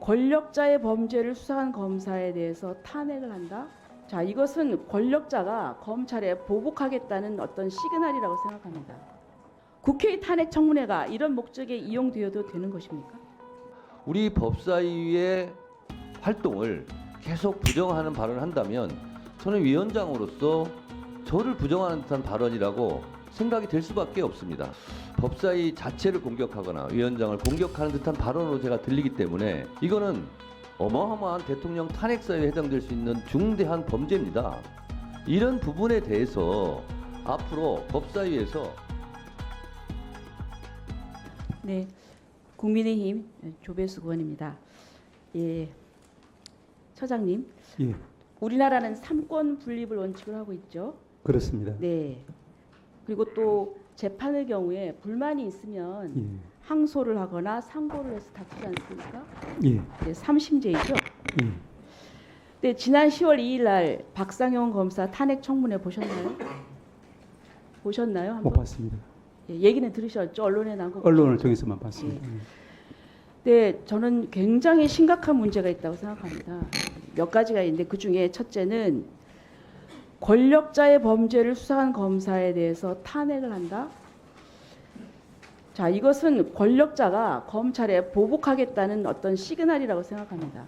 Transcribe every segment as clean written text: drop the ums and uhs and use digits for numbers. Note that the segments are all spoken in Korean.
권력자의 범죄를 수사한 검사에 대해서 탄핵을 한다. 자, 이것은 권력자가 검찰에 보복하겠다는 어떤 시그널이라고 생각합니다. 국회의 탄핵 청문회가 이런 목적에 이용되어도 되는 것입니까? 우리 법사위의 활동을 계속 부정하는 발언을 한다면 저는 위원장으로서 저를 부정하는 듯한 발언이라고 생각이 될 수밖에 없습니다. 법사위 자체를 공격하거나 위원장을 공격하는 듯한 발언으로 제가 들리기 때문에 이거는 어마어마한 대통령 탄핵 사유에 해당될 수 있는 중대한 범죄입니다. 이런 부분에 대해서 앞으로 법사위에서 네, 국민의힘 조배수 의원입니다. 예, 처장님, 예, 우리나라는 삼권 분립을 원칙으로 하고 있죠. 그렇습니다. 네. 그리고 또 재판의 경우에 불만이 있으면 예, 항소를 하거나 상고를 해서 다투지 않습니까? 예, 네, 3심제이죠. 예. 네, 지난 10월 2일 날 박상용 검사 탄핵 청문회 보셨나요? 보셨나요? 못 한번? 봤습니다. 예, 얘기는 들으셨죠? 언론에 나온 거. 언론을 통해서만 봤습니다. 네, 저는 굉장히 심각한 문제가 있다고 생각합니다. 몇 가지가 있는데 그 중에 첫째는 권력자의 범죄를 수사한 검사에 대해서 탄핵을 한다. 자, 이것은 권력자가 검찰에 보복하겠다는 어떤 시그널이라고 생각합니다.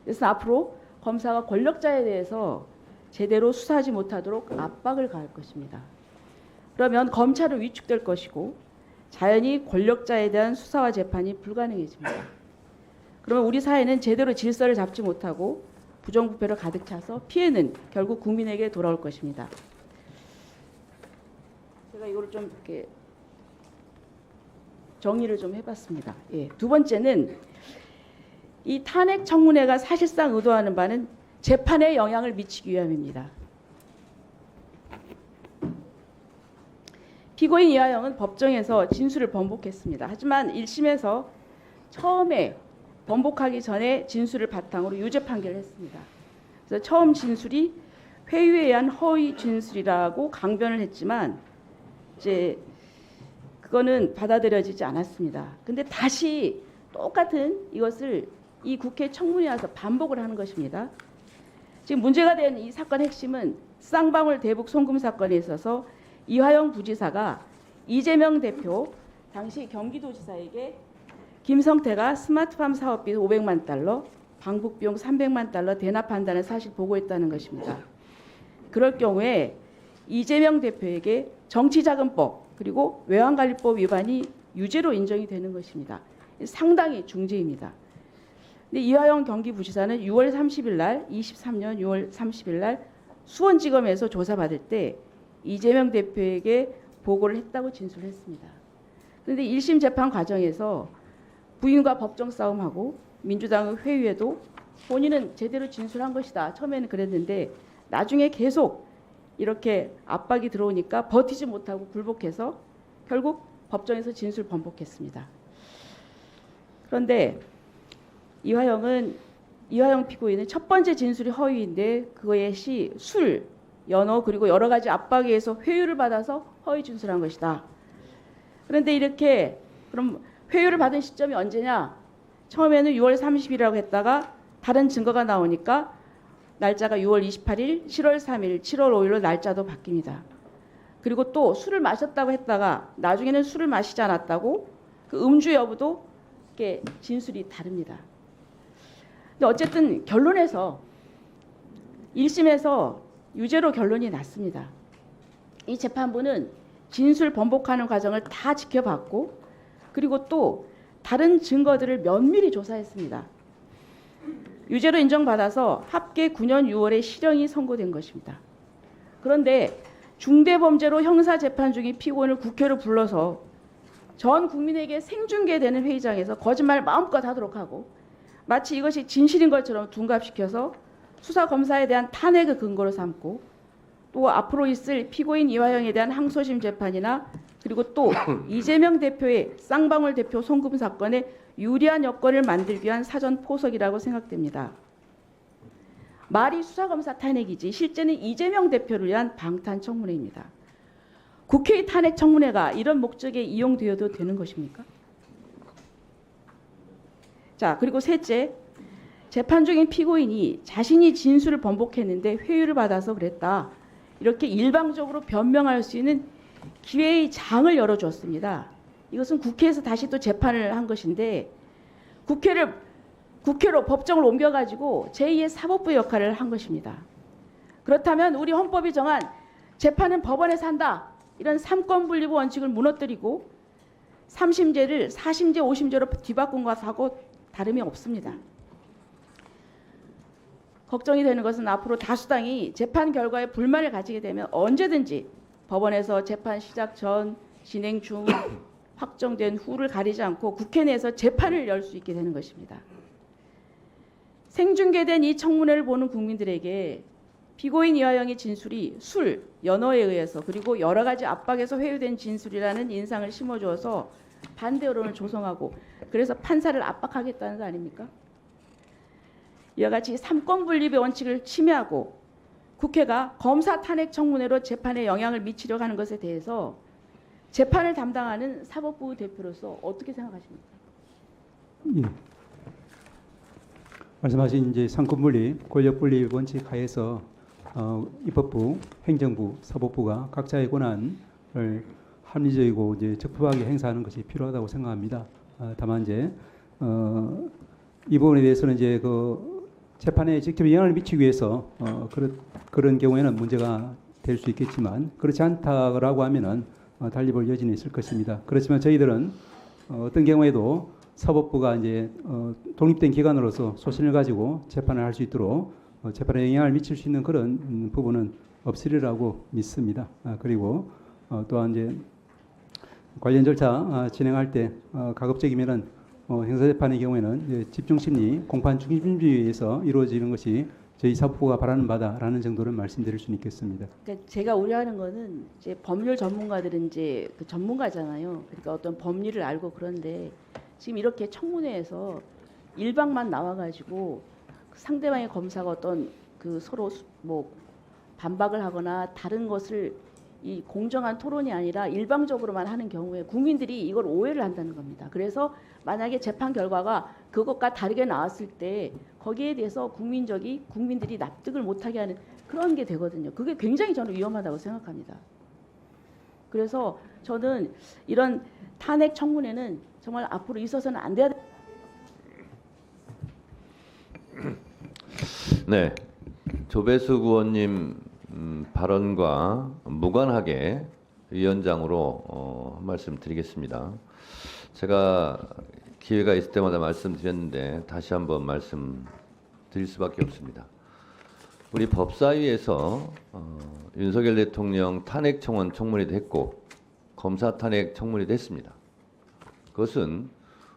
그래서 앞으로 검사가 권력자에 대해서 제대로 수사하지 못하도록 압박을 가할 것입니다. 그러면 검찰은 위축될 것이고 자연히 권력자에 대한 수사와 재판이 불가능해집니다. 그러면 우리 사회는 제대로 질서를 잡지 못하고 부정부패로 가득 차서 피해는 결국 국민에게 돌아올 것입니다. 제가 이거를 좀 이렇게 정리를 좀 해봤습니다. 예. 두 번째는 이 탄핵 청문회가 사실상 의도하는 바는 재판에 영향을 미치기 위함입니다. 피고인 이화영은 법정에서 진술을 번복했습니다. 하지만 1심에서 처음에 번복하기 전에 진술을 바탕으로 유죄 판결을 했습니다. 그래서 처음 진술이 회유에 의한 허위 진술이라고 강변을 했지만 이제 그거는 받아들여지지 않았습니다. 근데 다시 똑같은 이것을 이 국회 청문회에 와서 반복을 하는 것입니다. 지금 문제가 된 이 사건의 핵심은 쌍방울 대북 송금 사건에 있어서 이화영 부지사가 이재명 대표 당시 경기도지사에게 김성태가 스마트팜 사업비 500만 달러, 방북비용 300만 달러 대납한다는 사실 보고했다는 것입니다. 그럴 경우에 이재명 대표에게 정치자금법 그리고 외환관리법 위반이 유죄로 인정이 되는 것입니다. 상당히 중죄입니다. 근데 이화영 경기부지사는 6월 30일 날 23년 6월 30일 날 수원지검에서 조사받을 때 이재명 대표에게 보고를 했다고 진술했습니다. 그런데 1심 재판 과정에서 부인과 법정 싸움하고 민주당의 회유에도 본인은 제대로 진술한 것이다. 처음에는 그랬는데 나중에 계속 이렇게 압박이 들어오니까 버티지 못하고 굴복해서 결국 법정에서 진술 번복했습니다. 그런데 이화영 피고인은 첫 번째 진술이 허위인데 그거에 술, 연호 그리고 여러 가지 압박에 의해서 회유를 받아서 허위 진술한 것이다. 그런데 이렇게 그럼 회유를 받은 시점이 언제냐? 처음에는 6월 30일이라고 했다가 다른 증거가 나오니까 날짜가 6월 28일, 7월 3일, 7월 5일로 날짜도 바뀝니다. 그리고 또 술을 마셨다고 했다가 나중에는 술을 마시지 않았다고 그 음주 여부도 이렇게 진술이 다릅니다. 근데 어쨌든 결론에서 1심에서 유죄로 결론이 났습니다. 이 재판부는 진술 번복하는 과정을 다 지켜봤고 그리고 또 다른 증거들을 면밀히 조사했습니다. 유죄로 인정받아서 합계 9년 6월에 실형이 선고된 것입니다. 그런데 중대범죄로 형사재판 중인 피고인을 국회로 불러서 전 국민에게 생중계되는 회의장에서 거짓말 마음껏 하도록 하고 마치 이것이 진실인 것처럼 둔갑시켜서 수사검사에 대한 탄핵의 근거로 삼고 또 앞으로 있을 피고인 이화영에 대한 항소심 재판이나 그리고 또 이재명 대표의 쌍방울 대표 송금 사건에 유리한 여건을 만들기 위한 사전 포석이라고 생각됩니다. 말이 수사검사 탄핵이지 실제는 이재명 대표를 위한 방탄 청문회입니다. 국회의 탄핵 청문회가 이런 목적에 이용되어도 되는 것입니까? 자, 그리고 셋째, 재판 중인 피고인이 자신이 진술을 번복했는데 회유를 받아서 그랬다. 이렇게 일방적으로 변명할 수 있는 기회의 장을 열어주었습니다. 이것은 국회에서 다시 또 재판을 한 것인데 국회로 법정을 옮겨가지고 제2의 사법부 역할을 한 것입니다. 그렇다면 우리 헌법이 정한 재판은 법원에서 한다. 이런 삼권분립 원칙을 무너뜨리고 3심제를 4심제, 5심제로 뒤바꾼 것하고 다름이 없습니다. 걱정이 되는 것은 앞으로 다수당이 재판 결과에 불만을 가지게 되면 언제든지 법원에서 재판 시작 전, 진행 중, 확정된 후를 가리지 않고 국회 내에서 재판을 열 수 있게 되는 것입니다. 생중계된 이 청문회를 보는 국민들에게 피고인 이화영의 진술이 술, 연어에 의해서 그리고 여러 가지 압박에서 회유된 진술이라는 인상을 심어주어서 반대 여론을 조성하고 그래서 판사를 압박하겠다는 거 아닙니까? 이와 같이 삼권분립의 원칙을 침해하고 국회가 검사 탄핵 청문회로 재판에 영향을 미치려고 하는 것에 대해서 재판을 담당하는 사법부 대표로서 어떻게 생각하십니까? 예. 말씀하신 이제 상권분립, 권력분립 원칙 하에서 입법부, 행정부, 사법부가 각자의 권한을 합리적이고 이제 적법하게 행사하는 것이 필요하다고 생각합니다. 다만 이제 이 부분에 대해서는 이제 그 재판에 직접 영향을 미치기 위해서 그런 경우에는 문제가 될 수 있겠지만 그렇지 않다라고 하면은 달리 볼 여지는 있을 것입니다. 그렇지만 저희들은 어떤 경우에도 사법부가 이제 독립된 기관으로서 소신을 가지고 재판을 할 수 있도록 재판에 영향을 미칠 수 있는 그런 부분은 없으리라고 믿습니다. 그리고 또한 이제 관련 절차 진행할 때 가급적이면은 형사재판의 경우에는 이제 집중심리, 공판 중심주의에서 이루어지는 것이 저희 사법부가 바라는 바다라는 정도는 말씀드릴 수는 있겠습니다. 그러니까 제가 우려하는 거는 이제 법률 전문가들은 이제 그 전문가잖아요. 그러니까 어떤 법률을 알고 그런데 지금 이렇게 청문회에서 일방만 나와가지고 상대방의 검사가 어떤 그 서로 뭐 반박을 하거나 다른 것을 이 공정한 토론이 아니라 일방적으로만 하는 경우에 국민들이 이걸 오해를 한다는 겁니다. 그래서 만약에 재판 결과가 그것과 다르게 나왔을 때 거기에 대해서 국민들이 납득을 못하게 하는 그런 게 되거든요. 그게 굉장히 저는 위험하다고 생각합니다. 그래서 저는 이런 탄핵 청문회는 정말 앞으로 있어서는 안 돼야 된다. 네, 조배수 의원님 발언과 무관하게 위원장으로 한 말씀 드리겠습니다. 제가 기회가 있을 때마다 말씀드렸는데 다시 한번 말씀드릴 수밖에 없습니다. 우리 법사위에서 윤석열 대통령 탄핵 청원 청문회도 했고 검사 탄핵 청문회도 했습니다. 그것은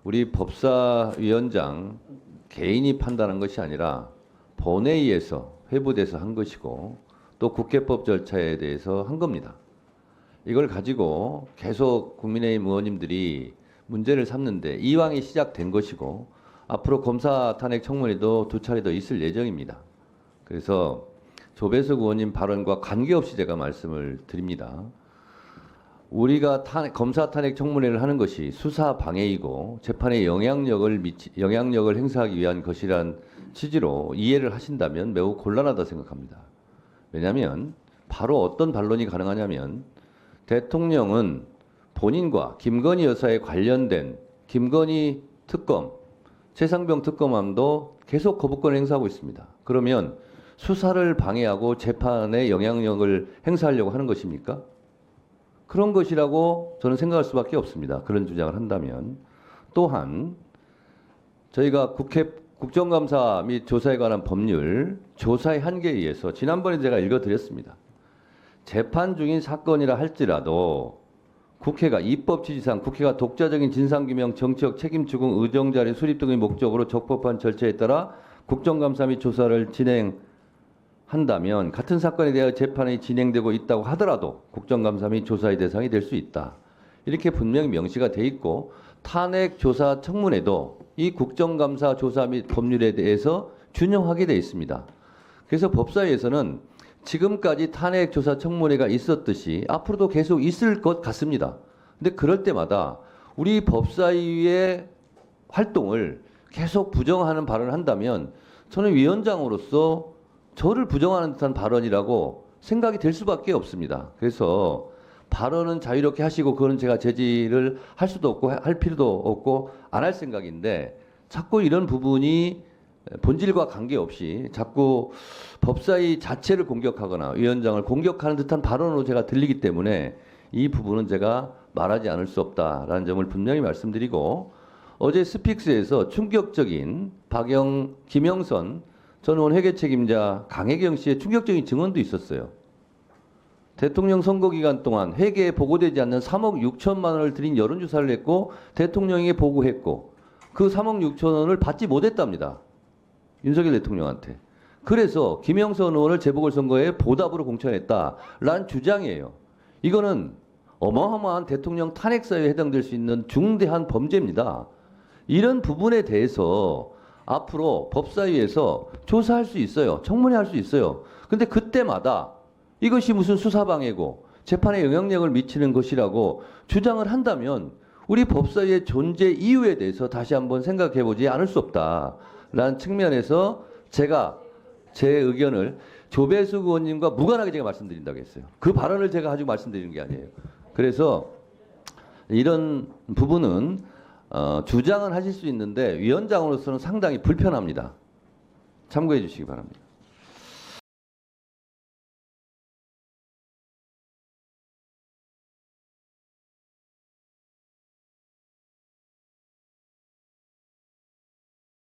우리 법사위원장 개인이 판단한 것이 아니라 본회의에서 회부돼서 한 것이고 또 국회법 절차에 대해서 한 겁니다. 이걸 가지고 계속 국민의힘 의원님들이 문제를 삼는데 이왕이 시작된 것이고 앞으로 검사 탄핵 청문회도 2차례 더 있을 예정입니다. 그래서 조배석 의원님 발언과 관계없이 제가 말씀을 드립니다. 우리가 검사 탄핵 청문회를 하는 것이 수사 방해이고 재판에 영향력을 행사하기 위한 것이란 취지로 이해를 하신다면 매우 곤란하다 생각합니다. 왜냐하면 바로 어떤 반론이 가능하냐면 대통령은 본인과 김건희 여사에 관련된 김건희 특검, 최상병 특검함도 계속 거부권을 행사하고 있습니다. 그러면 수사를 방해하고 재판에 영향력을 행사하려고 하는 것입니까? 그런 것이라고 저는 생각할 수밖에 없습니다. 그런 주장을 한다면. 또한 저희가 국정감사 및 조사에 관한 법률 조사의 한계에 의해서 지난번에 제가 읽어드렸습니다. 재판 중인 사건이라 할지라도 국회가 입법 취지상 국회가 독자적인 진상규명, 정치적 책임 추궁, 의정자료 수립 등의 목적으로 적법한 절차에 따라 국정감사 및 조사를 진행한다면 같은 사건에 대하여 재판이 진행되고 있다고 하더라도 국정감사 및 조사의 대상이 될 수 있다. 이렇게 분명히 명시가 돼 있고 탄핵 조사 청문회도 이 국정감사 조사 및 법률에 대해서 준용하게 돼 있습니다. 그래서 법사위에서는 지금까지 탄핵 조사 청문회가 있었듯이 앞으로도 계속 있을 것 같습니다. 근데 그럴 때마다 우리 법사위의 활동을 계속 부정하는 발언을 한다면 저는 위원장으로서 저를 부정하는 듯한 발언이라고 생각이 될 수밖에 없습니다. 그래서 발언은 자유롭게 하시고 그거는 제가 제지를 할 수도 없고 할 필요도 없고 안 할 생각인데 자꾸 이런 부분이 본질과 관계없이 자꾸 법사위 자체를 공격하거나 위원장을 공격하는 듯한 발언으로 제가 들리기 때문에 이 부분은 제가 말하지 않을 수 없다라는 점을 분명히 말씀드리고 어제 스픽스에서 충격적인 김영선 전 의원 회계 책임자 강혜경 씨의 충격적인 증언도 있었어요. 대통령 선거 기간 동안 회계에 보고되지 않는 3억 6천만 원을 들인 여론조사를 했고 대통령에게 보고했고 그 3억 6천 원을 받지 못했답니다. 윤석열 대통령한테. 그래서 김영선 의원을 재보궐선거에 보답으로 공천했다라는 주장이에요. 이거는 어마어마한 대통령 탄핵 사유에 해당될 수 있는 중대한 범죄입니다. 이런 부분에 대해서 앞으로 법사위에서 조사할 수 있어요. 청문회 할 수 있어요. 근데 그때마다 이것이 무슨 수사방해고 재판에 영향력을 미치는 것이라고 주장을 한다면 우리 법사위의 존재 이유에 대해서 다시 한번 생각해 보지 않을 수 없다라는 측면에서 제가 제 의견을 조배수 의원님과 무관하게 제가 말씀드린다고 했어요. 그 발언을 제가 가지고 말씀드리는 게 아니에요. 그래서 이런 부분은 주장은 하실 수 있는데 위원장으로서는 상당히 불편합니다. 참고해 주시기 바랍니다.